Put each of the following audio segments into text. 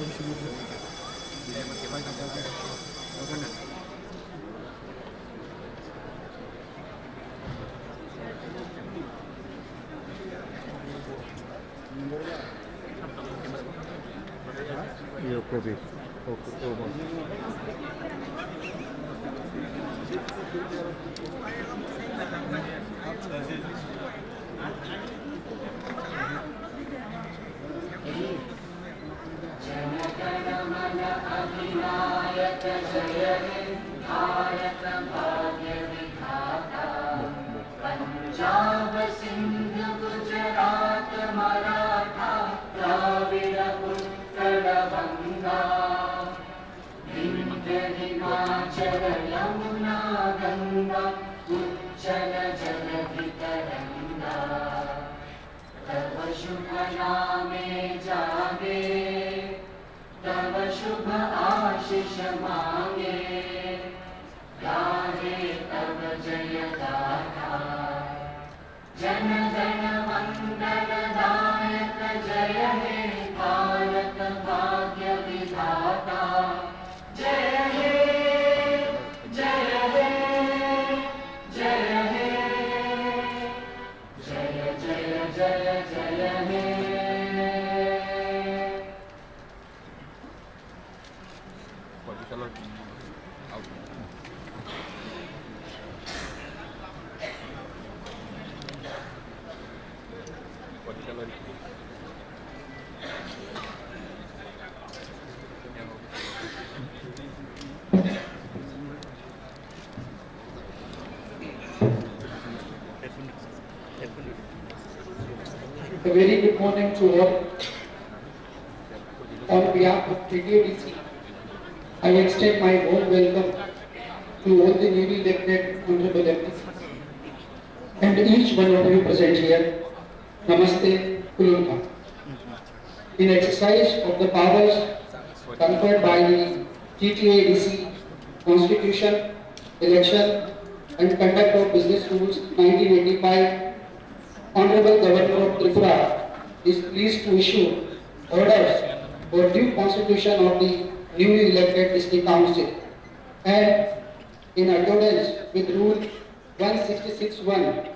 Iya, kopi. Oke, Punjab Sindh Gujarat Maratha Dravid Utkal बंगा विंध्य हिमाचल यमुना गंगा उच्चल जलधि तरंगा तव शुभ नामे जागे तव शुभ आशीष मांगे गाहे तव जय गाथा जन गण मंगल दायक जय हे भारत भाग्य विधाता जय हे जय हे जय हे जय जय जय जय हे A very good morning to all. On behalf of TTADC, I extend my warm welcome to all the newly elected honorable MPs and each one of you present here. Namaste, Kulunka. In exercise of the powers conferred by the TTADC Constitution, Election and Conduct of Business Rules 1985, Honorable Governor of Tripura is pleased to issue orders for due constitution of the newly elected district council, and in accordance with Rule 166(1),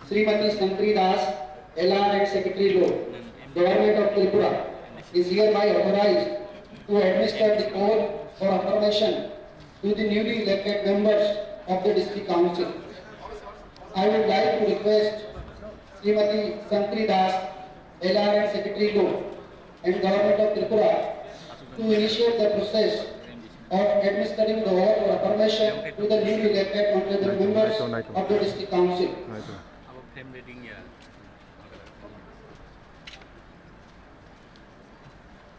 Srimati Santri Das, LR and Secretary Law, Government of Tripura is hereby authorized to administer the call for affirmation to the newly elected members of the district council. I would like to request Srimati Santri Das, LR and Secretary Law and Government of Tripura to initiate the process of administering the oath or affirmation to the newly elected honorable members of the district council.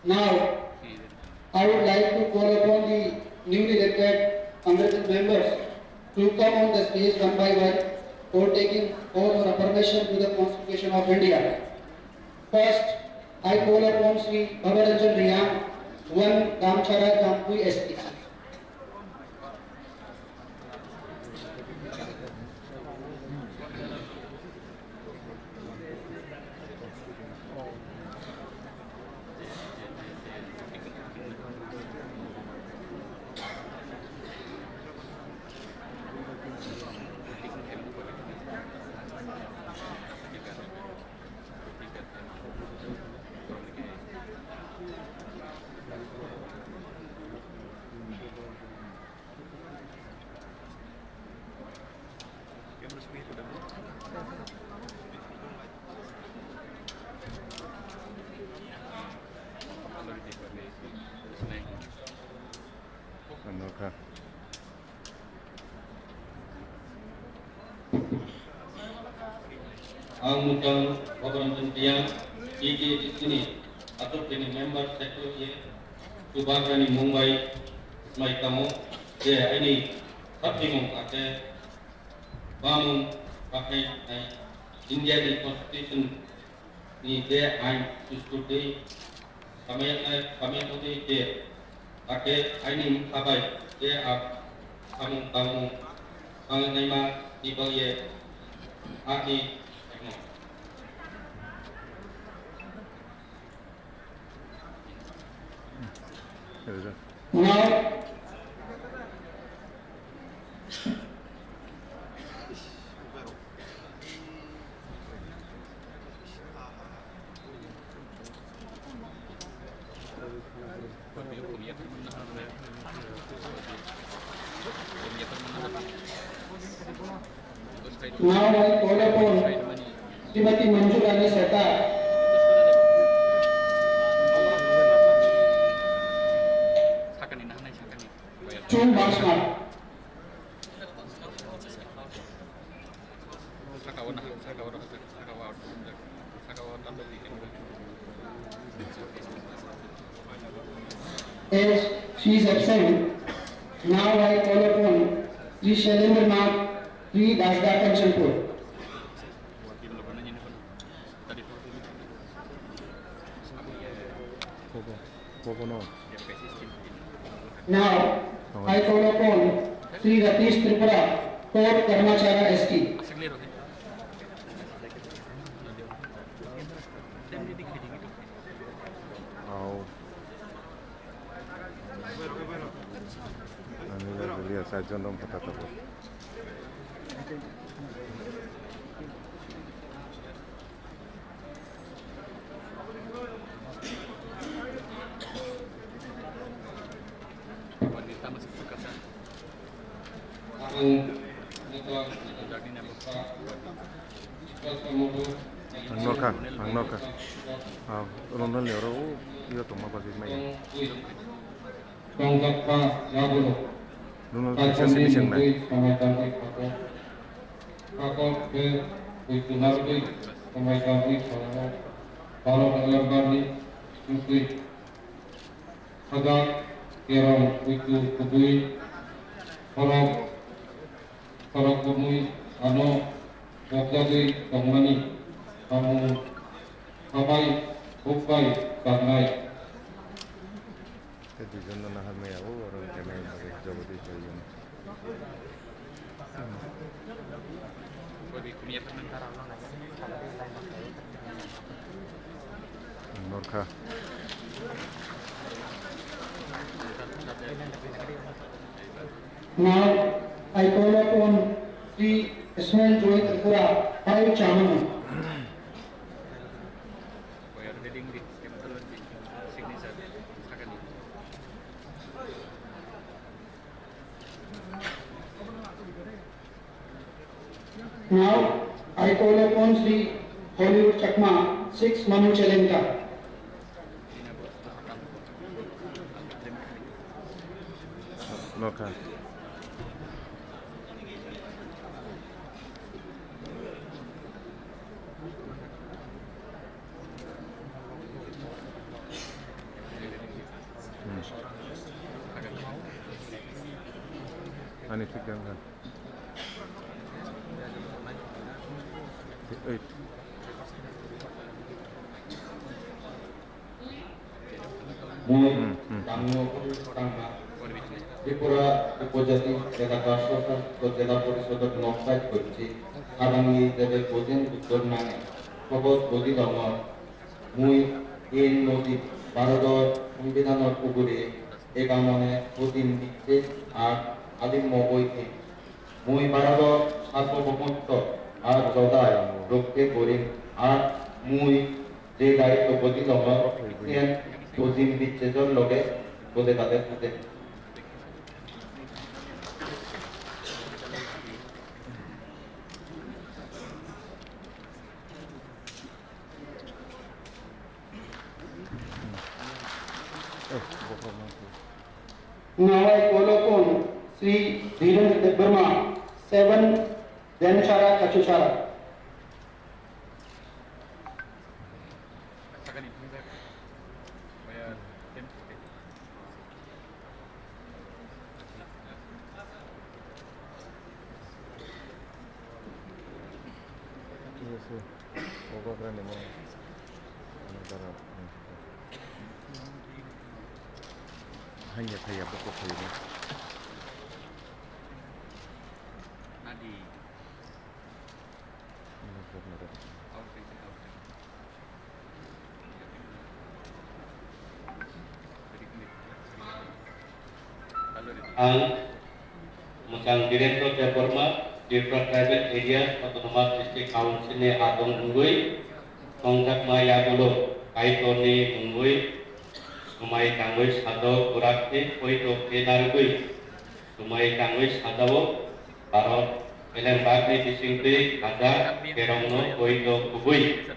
Now, I would like to call upon the newly elected honorable members to come on the stage one by one for taking oath or affirmation to the Constitution of India. First, I call upon Sri Bhavaranjan Riyam, 1 Damchara Jampui STC. Anoka. Ang mutang Bhavaranjan Riyam, TTADC ni atau ini member sekretariat Subagrani Mumbai, Ismail Kamu, dia ini tapi mengpakai bangun pakai India di Constitution ni dia ain susuti kami putih dia pakai ini kabai dia kamu panglima di bawah hati. 그래서 Now, now I call upon Srimati Manju Rani Sarkar to march mark. As she is absent, now I call upon Sri Shailendra Nath, Sri Dasda Kanchanpur. 보고는 Now I call upon Sri Ratish Tripura, Port Karmachara ST. 아우 아니가 우리가 사전동 받았다고 Angnoka Ronald Lero iyo tuma pagi mai Ronald bisa sini sing mai Jadi jangan nahan mai aku orang kena bagi jawab di sini Angnoka Now I call upon Sri Ismail Joy Tripura, 5 Chamanu. Now I call upon Sri Hollywood Chakma, 6 Manu Chalenta. Angnoka Ani fikir kan Tripura উপজাতি জেলা প্রশাসন ও জেলা পরিষদের নকশায় করছি আগামী দেবের বোঝেন উত্তর নামে খবর বলি দমন মুই এই নদী ভারতের সংবিধানের উপরে একামনে প্রতিম দিচ্ছে আর আদিম বইতে মুই ভারতের সার্বভৌমত্ব আর জদায় রক্ষে করি আর মুই যে দায়িত্ব বলি দমন প্রতিম বিচ্ছেদর লগে বলে তাদের সাথে Now I call upon Sri Dhirendra Debbarma, 7 Dhanchara Kachuchara. hanya saya pokok ini ang Musang Director Departma Different Tribal Areas Autonomous District Council ni Adong Unggoy Tongkat Maya Gulo Kaitoni Unggoy Sumay Tanggoy Sado Kurakti Poito Kenargoy Sumay Tanggoy Sadawo Parot Ilang Bagni Disingti Kaza Kerongno Poito Kuboy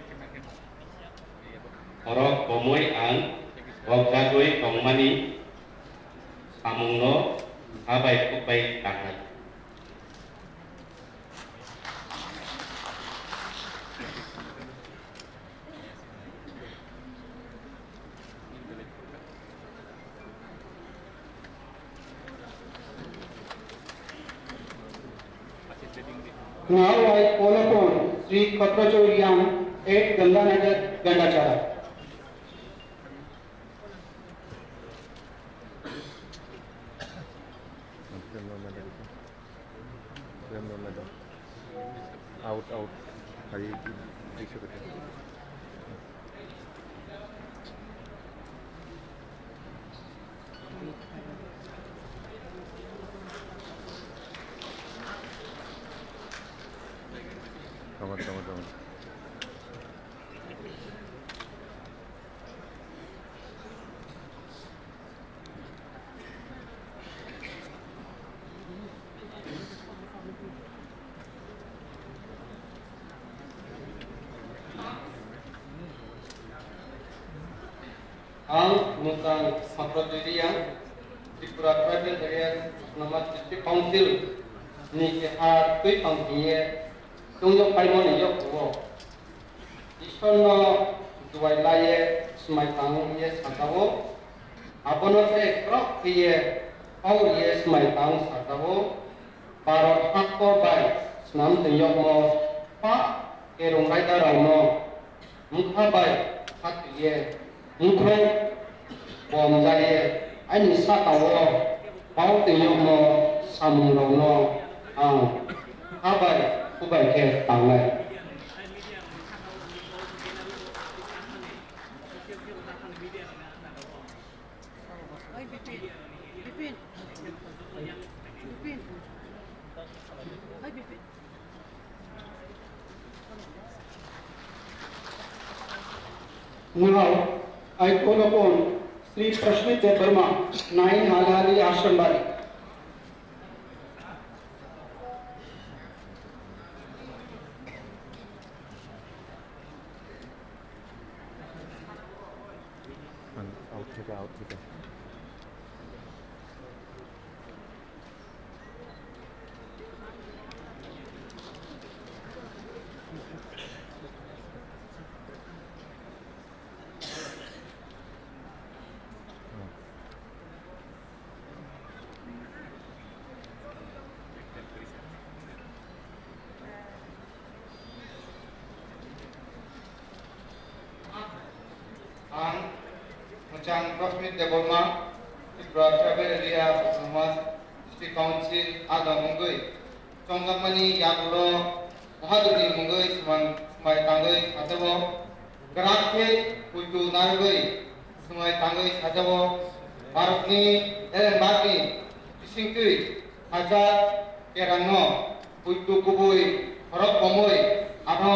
Orok Komoy ang Wagjagoy Kongmani Samungno Abay Kupay Tangan. Now I call upon Sri Katrachur Yang, 8 Ganganagar, Gandachara. Out. Hari isu kita. Tama. Ang Musang Sampradaya Tripura Tribal Areas Autonomous District Council ni kehar tui pangkiye tungyok paimon yok wo Ishonno duai laye smai tang ye satawo abono te krok kiye au ye smai tang satawo parot hakko bai snam tungyok mo pa kerong bai darauno mukha bai hatiye Mungkrong bom jaya ani satawo pau tiyo mo samungro no ang abai kubai ke tangai Now I call upon Sri Prashmit Verma, 9 Halali Ashrambari. Out kita. ang Musang Prashmit Deborma Tripura Tribal Area Autonomous District Council Adong Unggoy Tongkamani Yagulo Mahaduni Unggoy Sumay Tanggoy Sadawo Gerakhe Putu Nargoy Sumay Tanggoy Sadawo Barokni Bagni Disingtui Kaza Kerangno Putu Kuboy Horok Komoy Ano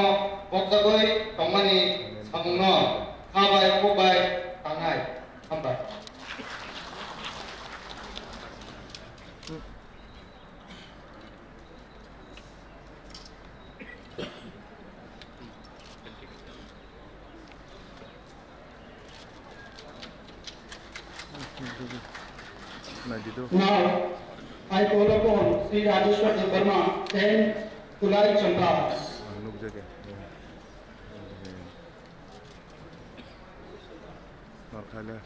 Boksagoy Tongmani Samungno Habai Kubai Tangai Hambai Now I call upon Sri Rajeshwar Verma, 10 Tulari Chandra. Look jage. Markhala.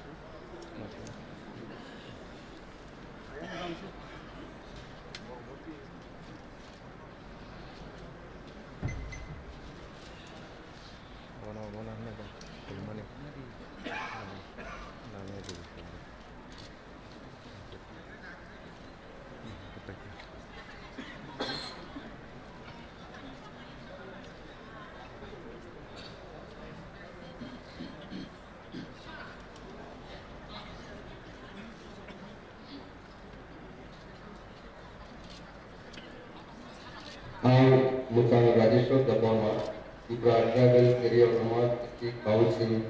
Bona ne ba. Kulmani. Namanya tu. Musang Rajeswar Dapama, Tripura Tribal Area Samaj District Council,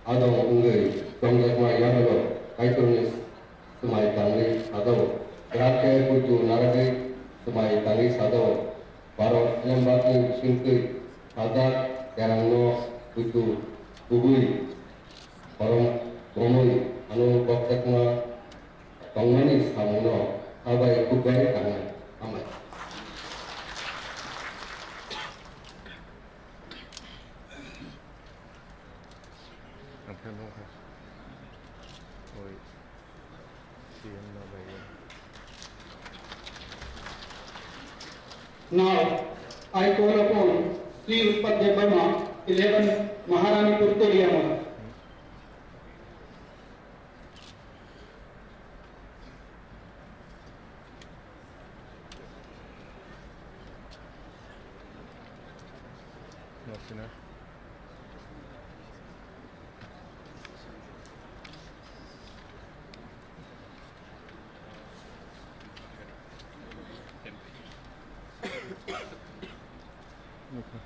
Adong Ungai, Tongjatma Yamalo, Kaitonis, Sumai Tangi Sadao, Grake Putu Naragi, Sumai Tangi Sadao, Baro Nyambaki Singki, Sadak, Yarangno, Putu, Ubui, Barom Bomui, Anu Boktekma, Tongmani Samuno, Abai Kubai Tangan, Amat. Apa mau kas? Oi, siam na bayi. Now, I call upon Sri Utpat Verma, 11 Maharani Purtoliama. Masih na? Okay.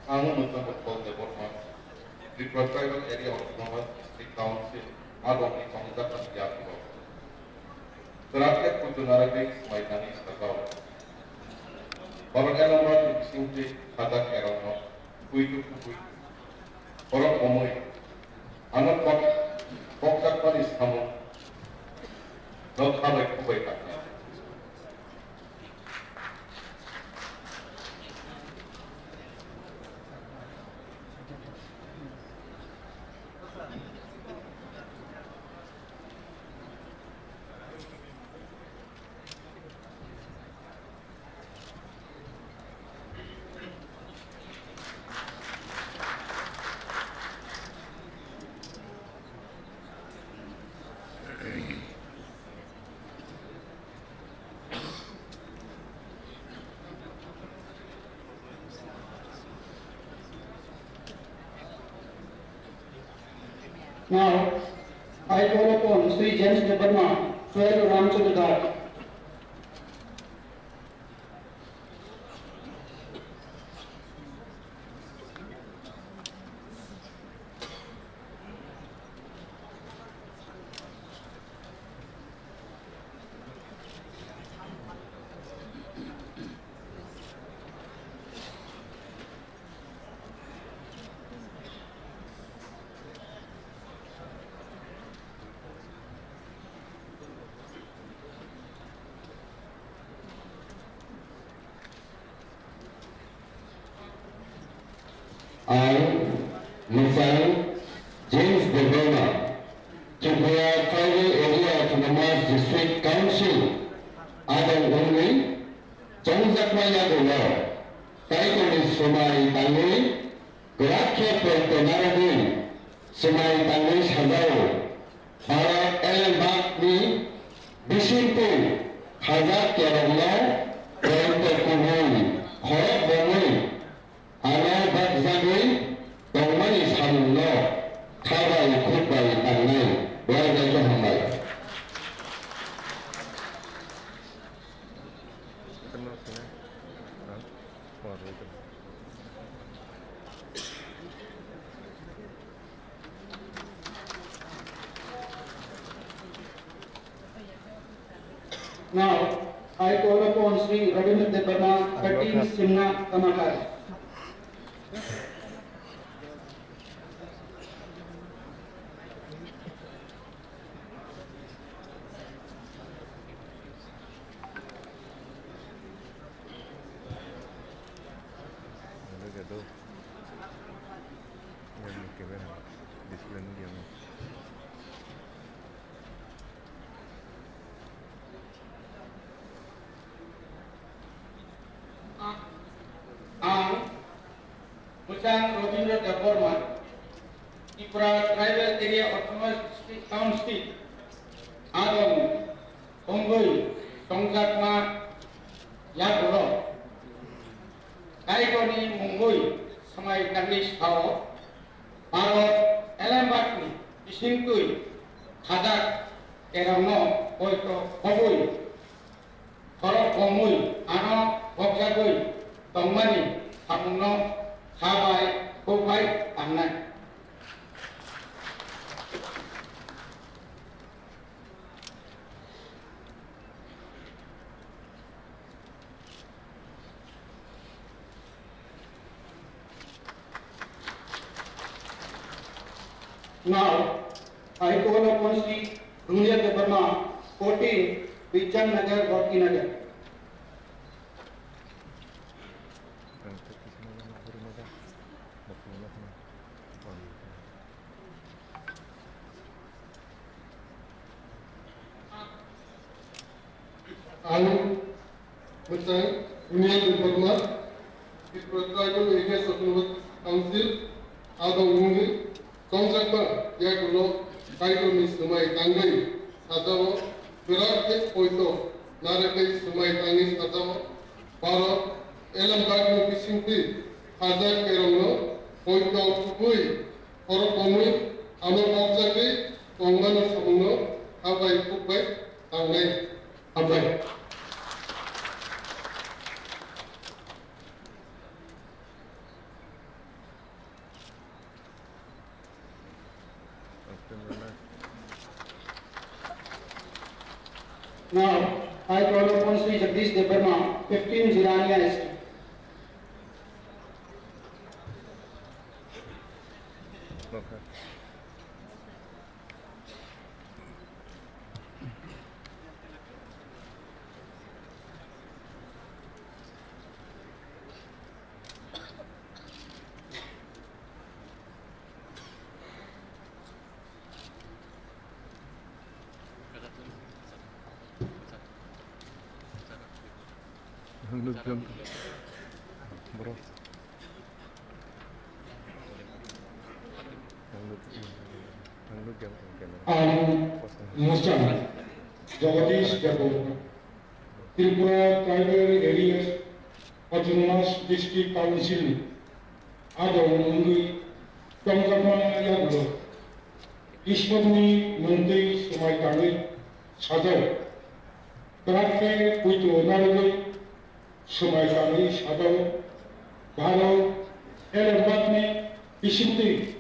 Ang Muntah Department, Tripura Tribal Area Autonomous District Council, Adong ni Tongjat Yamalo, Grake Putu Naragi, Sumai Tangi Sadao, Baro Nyambaki Singki, Sadak Yarangno, Puitu Ubui, Baro Bomui, Anu Boktekma Samu, Abai Kubai Tangan. Now, I call upon Sri James Verma, 12 Ramchandra Ghat. I, Musang James Verma, Tripura Tribal Area Autonomous District Council, Adong Ungai, Tongjatma Yamalo, Kaitonis Sumai Tangi, Grake Putu Naragi, Sumai Tangi Sadao, Baro Nyambaki Singki, Sadak Yarangno, Puitu Ubui, Baro Bomui, Anu Boktekma Tongmani Samuno, Abai Kubai Tangan, Warga Johambai. Kenal sini? Hah? Oh, itu. Now, I call upon Sri Ravindra Verma, 13 Simna Kamakar. Ada gaduh. Yang mungkin display dia. Musang Robindra Deborma, Tripura Tribal Area Autonomous Council, Adong, Ongoi, Tongjakma, Yakuro, Kaitoni Mungoi, Samai Kandis Tao, Paro, Elambakni, Isingkui, Hadak, Eramo, Oito, Hobui, Korok Omui, Ano, Bokjagui, Tongmani, Hamuno, Habai, Kobai, Anai. Now, I call upon Sri Rulia Debarma, 14, Vichan Nagar, Rocky Nagar. Alu, Musang, Rulia Debarma, Tribal Areas Autonomous Council, Adong Mungi, Tongjakma, Yakulo, Kaitoni Sumai Tangai, Sadawo, Virat Poito, Narakai Sumai Tangai Sadawo, Paro, Elambakni Pisinti, Hadak Kerono, Poito Tukui, Korokomui, Amo Bokjaki, Tongmano Samuno, Habai Kubai, Tangai, Habai. Now, I call upon Sri Jagdish Debarma, 15, Zirania ST. Okay. Hanglut jam, bro. Hanglut jam Alu, Musang, Jagadish Deborma, Tripura Tribal Areas Autonomous District Council, Adong Mungi, Tongjakma Yakulo, Ismagni Munti Sumai Tangai, Sadaw, Trakte Puito Naragai, Sumai Tangai Sadaw, Baro, Elambakni, Isinti,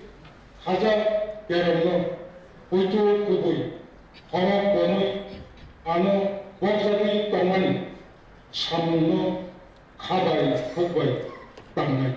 Hajar, Kerala, Puito Kubui, Korok Omui, Ano, Bokjaki Tongmani, Samuno, Habai, Kobai, Tangai.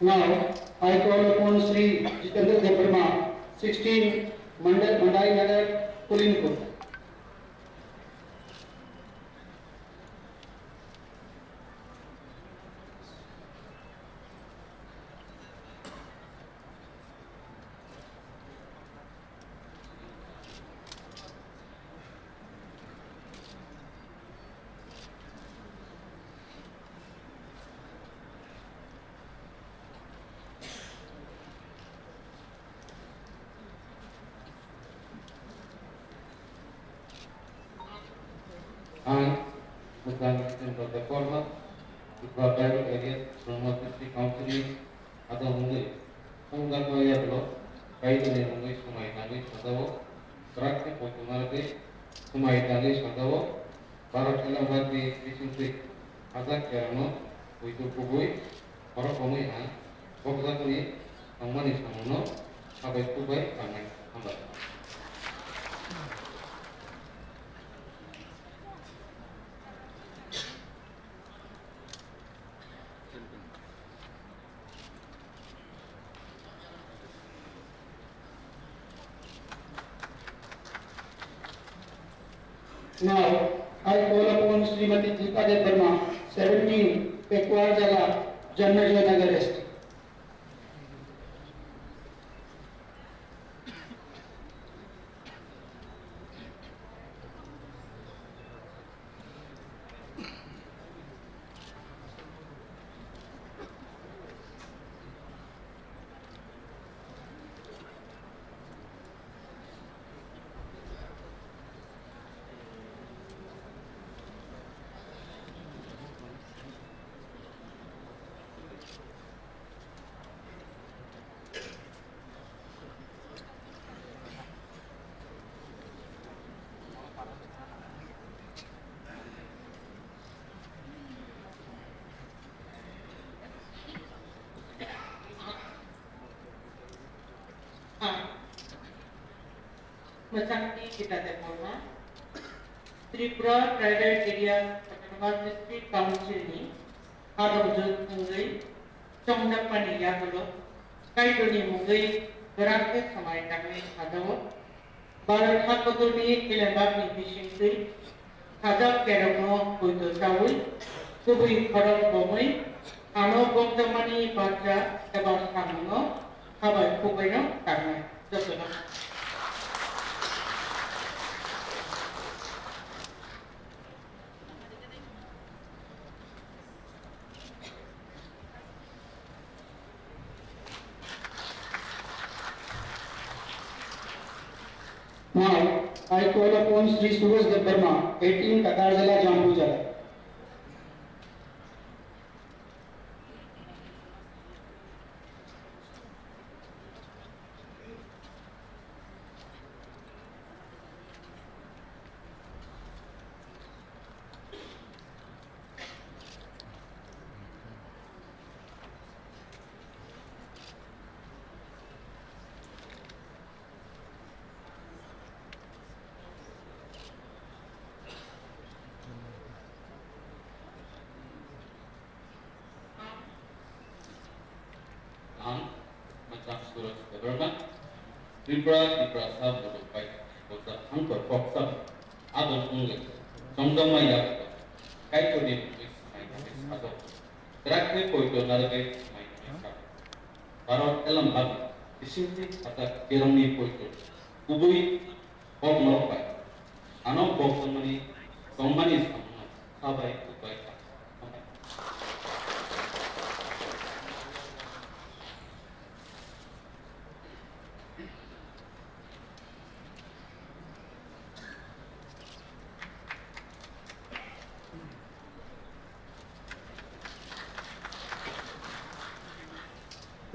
Now, I call upon Sri Jitendra Debarma, 16, Mandai Nagar, Kulinpur. and Musang Central Department, Tripura Tribal Areas Autonomous District Council, Adong Mungi, Tongjakma Yakulo, Kaitoni Mungi Sumai Tangai Sadawo, Trakte Poito Narakai, Sumai Tangai Sadawo, Paro Elambakni Pisinti, Hadak Kerano, Puito Kubui, Korok Omui, Bokjaki, Tongmani Samuno, Habai Kubai, Tangai, Habai. Now, I call upon Srimati Deepa Debarma, 17, Pekwar Jala, Jannaja Nagar ST. Masakti kita terhormat, Tripura Tribal Area Autonomous District Council ni ada wujud mengenai Congdapan ya kalau kaitoni mengenai berakhir sampai kami ada Barat Hakotoni Ilembab ni bisingkui Hazab Kerano Kuito Sawul Kubui Korok Bomoi Ano Bongtamani Baca Tebas Kamuno Habai Kubaino Karna Josona. Now, I call upon Sri Suraj Dev Verma, 18 Katarzala Jambu Jala. Macam Suraj Dev Tripura Sab Dudukai Kosa Angkor Koksa Adon Ungle Somdama Yak Kaitoni Ado Terakhir Koito Naragai Barat Elam Bab Disinti Ata Kirami Koito Ubui Kok Morokai Ano Kok Somani Somani Sabai Ubai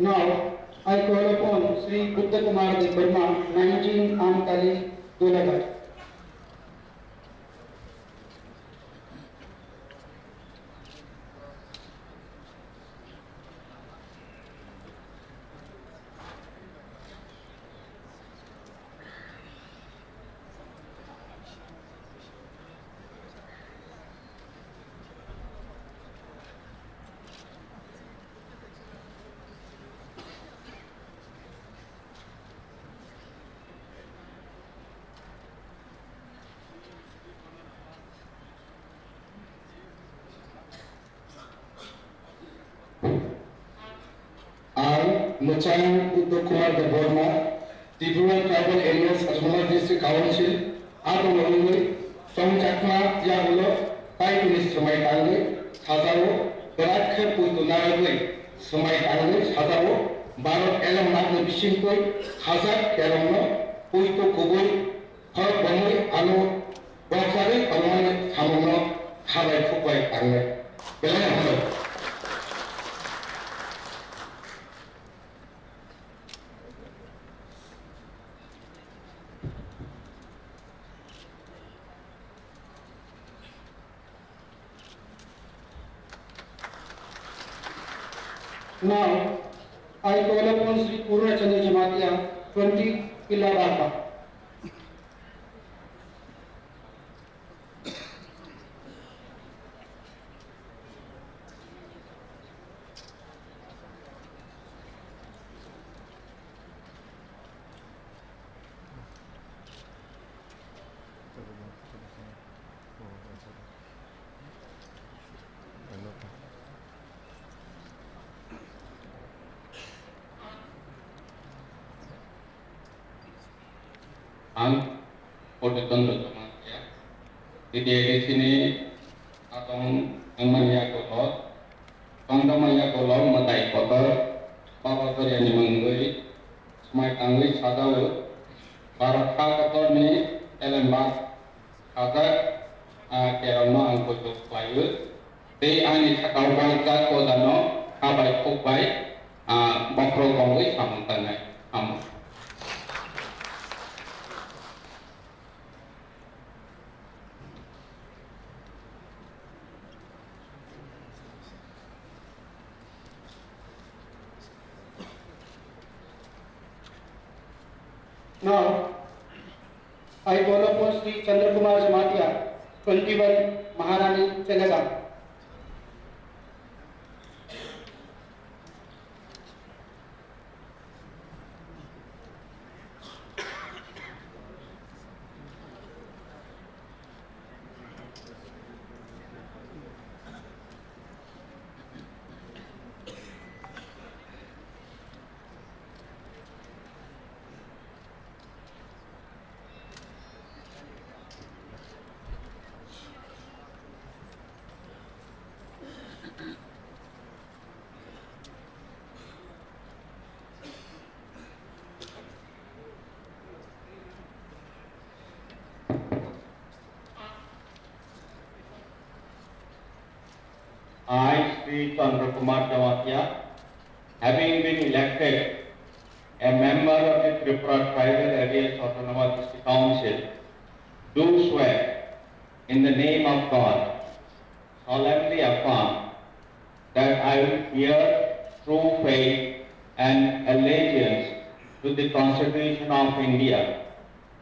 Now, I call upon Sri Buddha Kumar Dev Verma, 19 Amtali Dolaghar. I, Luchang Buddha Kumar Dev Verma, Tripura Tribal Areas Autonomous District Council, Adon Ungle, Songchakma Yagulo, Kaitoni Semai Tangle, Hazaro, Berakhir Puito Naragai, Semai Tangle, Hazaro, Barat Elam Magna Bishingkoi, Hazak Kerano, Puito Kubui, Korok Bomoi, Ano, Boksari, Palmane, Hamono, Habai Kubai Tangle. Belanya. Now, I call upon Sri Purna Chandra Jamatia, 20 Ilarapa. Ang Poteton Dotomat ya. Di sini atau Amaya Kolot, Pangdamaya Kolot, Matai Kotor, Papa Koryani Manggui, Semai Tanggui Sadau, Barat Kotor ni Elembak, Ada Kerana Angkoto Bayu, Di Ani Sakau Bangka Kodano, Habai Kubai, Bakro Kongui Samantanai, Amu. Now, I call upon Sri Chandrakumar Jamatia, 21, Maharani, Chennai. I, Sri Chandrakumar Jamatia, having been elected a member of the Tripura Tribal Areas Autonomous District Council, do swear in the name of God, solemnly affirm that I will bear true faith and allegiance to the Constitution of India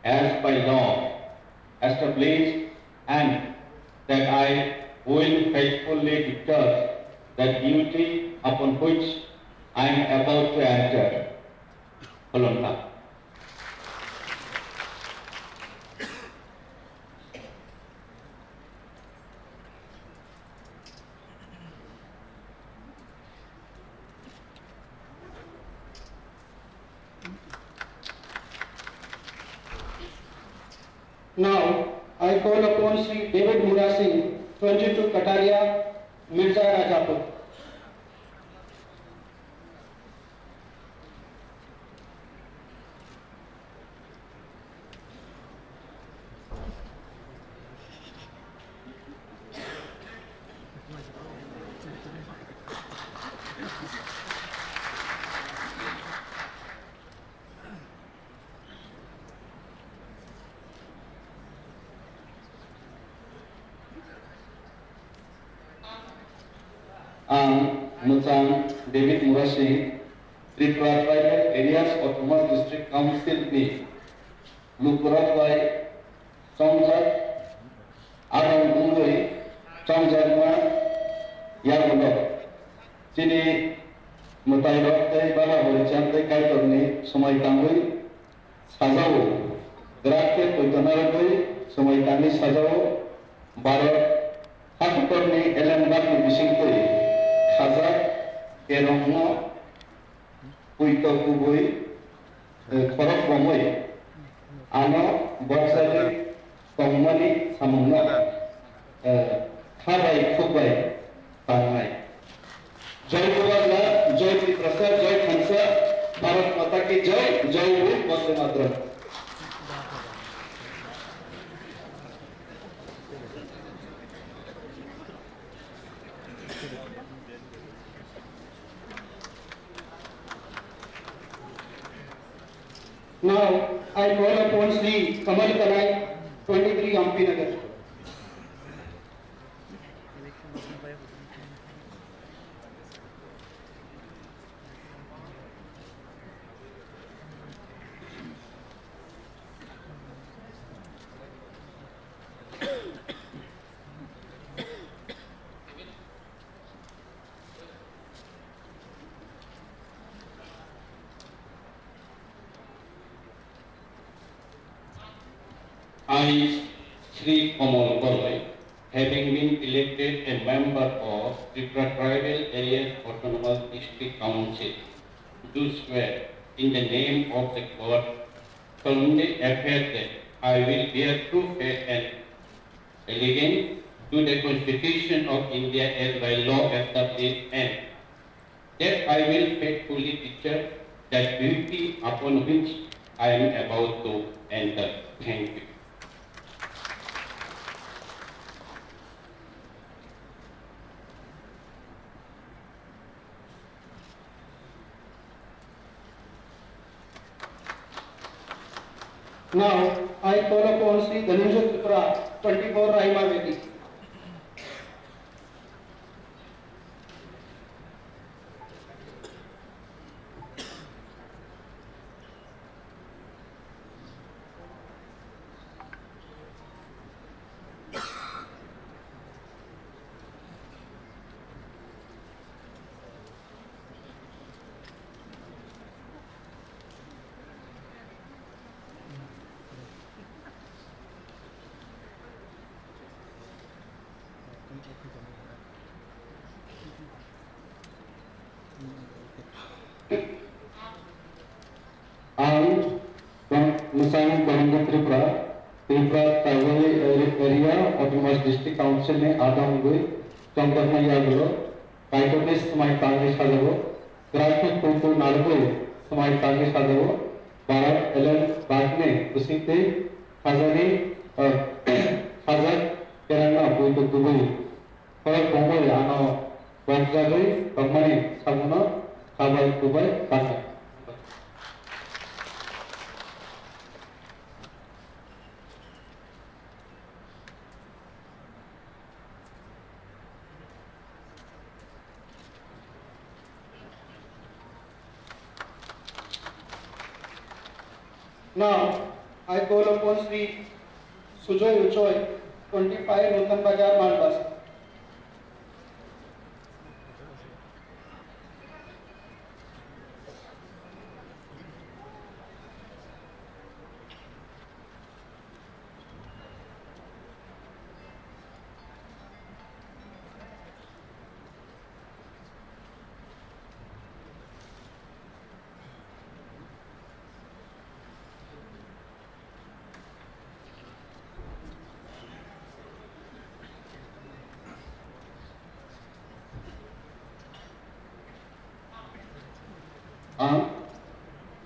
as by law established, and that I will faithfully discharge the duty upon which I am about to enter. Holonka. Now, I call upon Sri David Mura Singh, 22, Kataria, Mirza Rajapur. Musang David Murasi, Tripura Tribal Areas Autonomous District Council ni Lukurat by Samjat Adam Ungui Samjatma Yagulo Sini Mutai Tay Bala Hori Chantai Kaitorni Sumai Tangui Sajau Gerakke Kutanaragui Sumai Tangi Sajau Barat Hakutorni Elembak Bisingkui Khazak Kerongno Puito Kubui Korok Bomoi Ano Borsali Kongmani Samungno Khabai Kubai Tangai Jai Bhagala Jai Prasad Jai Khansa Bharat Mata Ki Jai Jai Bhul Vande Mataram. Now, I call upon Sri Kamal Kalai, 23, Ampi Nagar. I, Sri Kamal Kalai, having been elected a member of Tripura Tribal Areas Autonomous District Council, do swear in the name of the God, solemnly affirm that I will bear true faith and allegiance to the Constitution of India as by law established, and that I will faithfully discharge the duty upon which I am about to enter. Thank you. Now, I call upon Sri Dhananjay Tripura, 24, Rahima Vedi. Council ने आदम गई चंद्रमा यागलो काइटोने समाई तांगे साजो graphic cocoa नारगो समाई तांगे साजो Bharat Elon बागने उसिते खाजानी खाजा केरंगा कोई दुबई पर बोंबो यानो बंजागई कम्मनी सामुना खाबाई दुबई काना Now, I call upon Sri Sujoy Uchoy, 25 Nutan Bazar, Malbas.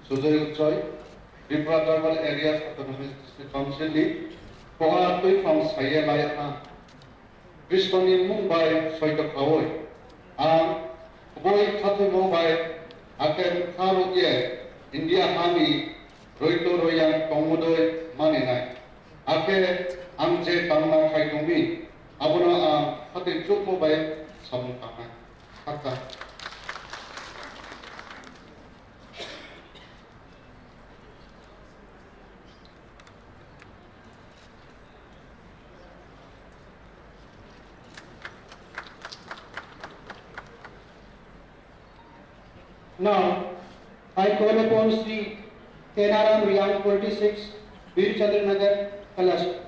Sujoy Uchoy, Tripura Tribal Areas Autonomous District Council ni Pohatoi from Saya Layakna, Krishpani Mumbai Soita Kawoi, Boy Katu Mumbai, Akan Karuye, India Hami, Roito Royan Komodoi Maninai, Ake Amje Tamna Kaitumi, Abuna Hati Chuk Mumbai, Samutana, Hata. Now, I call upon Sri Kenaram Riyang 26, Veer Chandra Nagar, Kalash.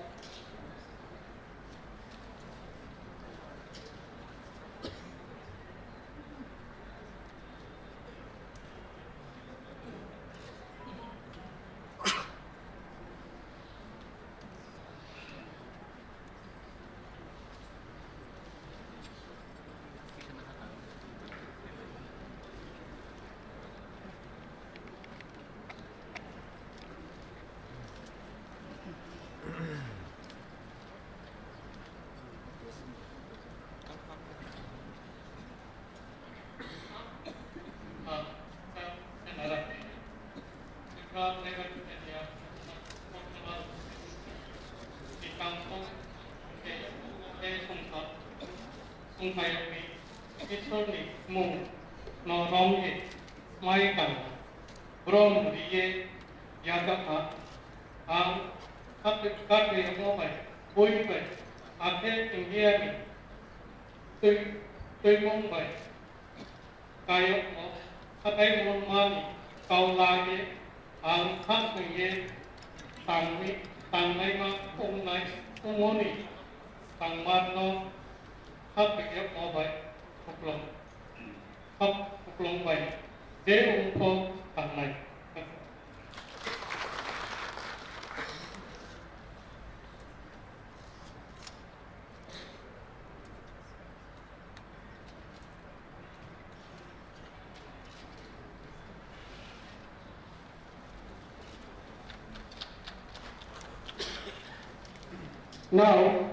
Now,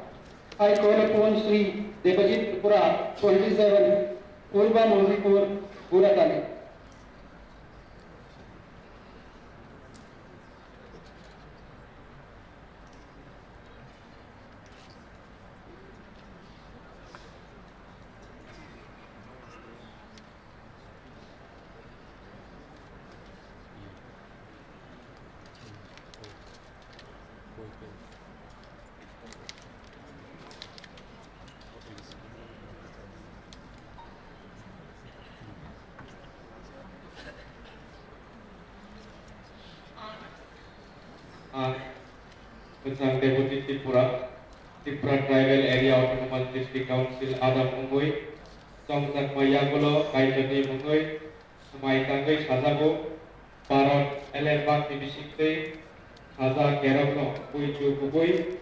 I call upon Sri Debajit Tripura 27, Urba Mundipur, Guratali. Tentang Deputi Tripura Tribal Area Autonomous District Council Adam Mungui, Songsak Mayagulo, Kaitani Mungui, Samai Tangai Sazago, Parot Elebak Dibisikte, Haza Kerabno, Puichu Kubui,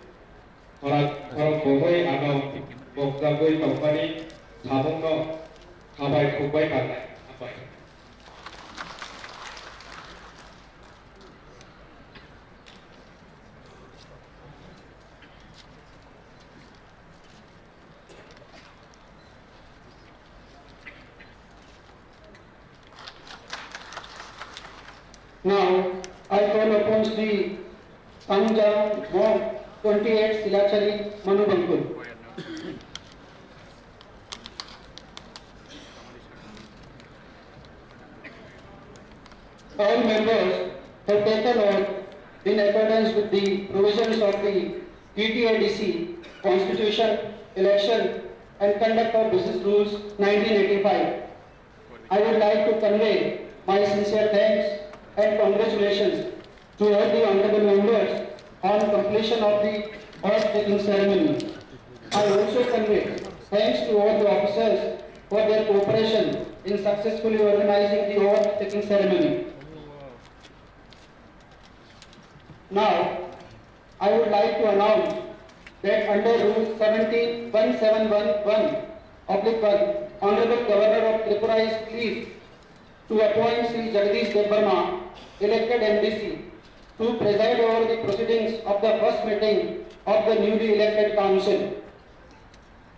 허락보의 아가 복잡의 덕분이 자본과 가발 국바이 가발 Now, I call upon Sri Pangjam Mom 28 Silachari Manubangkul. All members have taken oath in accordance with the provisions of the TTIDC Constitution, Election and Conduct of Business Rules 1985. I would like to convey my sincere thanks and congratulations to all the honorable members on completion of the oath-taking ceremony. I also convey thanks to all the officers for their cooperation in successfully organizing the oath-taking ceremony. Now, I would like to announce that under Rule 17.1711/1, Honorable Governor of Tripura is pleased to appoint Sri Jagdish Debbarma, elected MDC, to preside over the proceedings of the first meeting of the newly elected council.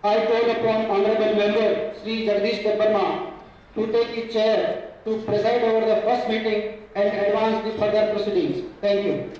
I call upon Honorable Member Sri Jagdish Debbarma to take his chair to preside over the first meeting and advance the further proceedings. Thank you.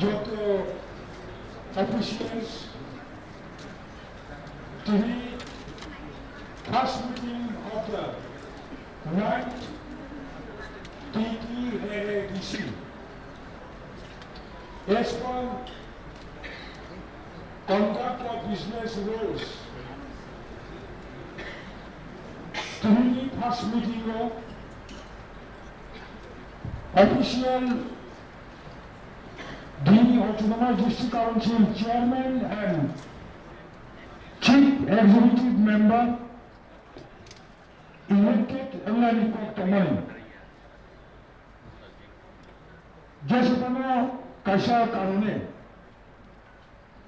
যত officials to the first meeting of the 9th TTADC. As per conduct of business rules, to the first meeting of official the Autonomous District Council Chairman and Chief Executive Member elected England Tomani. Jasapana Kasha Karone,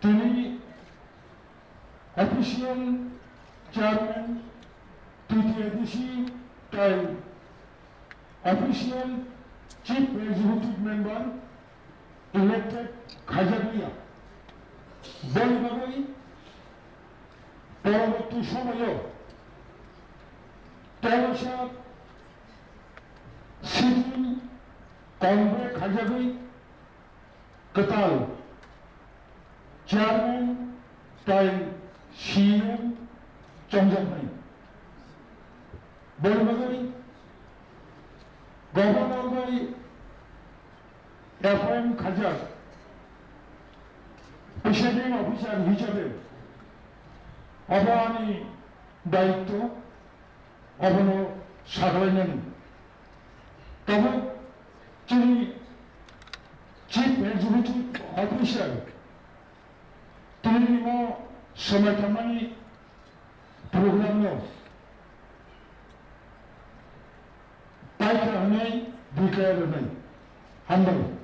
Tini official Chairman TTADC and official Chief Executive Member elected Khajaria. বলভাবেই পরবর্তী সময়েও তেরোশো city কমবে খাজাবি কতাল chairman তাই CM চন্দ্রভাই বলভাবেই governor ভাই FM খাজা president officer হিসেবে অবহানি দায়িত্ব অবন সাধারণ তবে তিনি চিফ এক্সিকিউটিভ অফিসার তিনি সময়খানি প্রোগ্রাম পাইকা होनानै declare humble.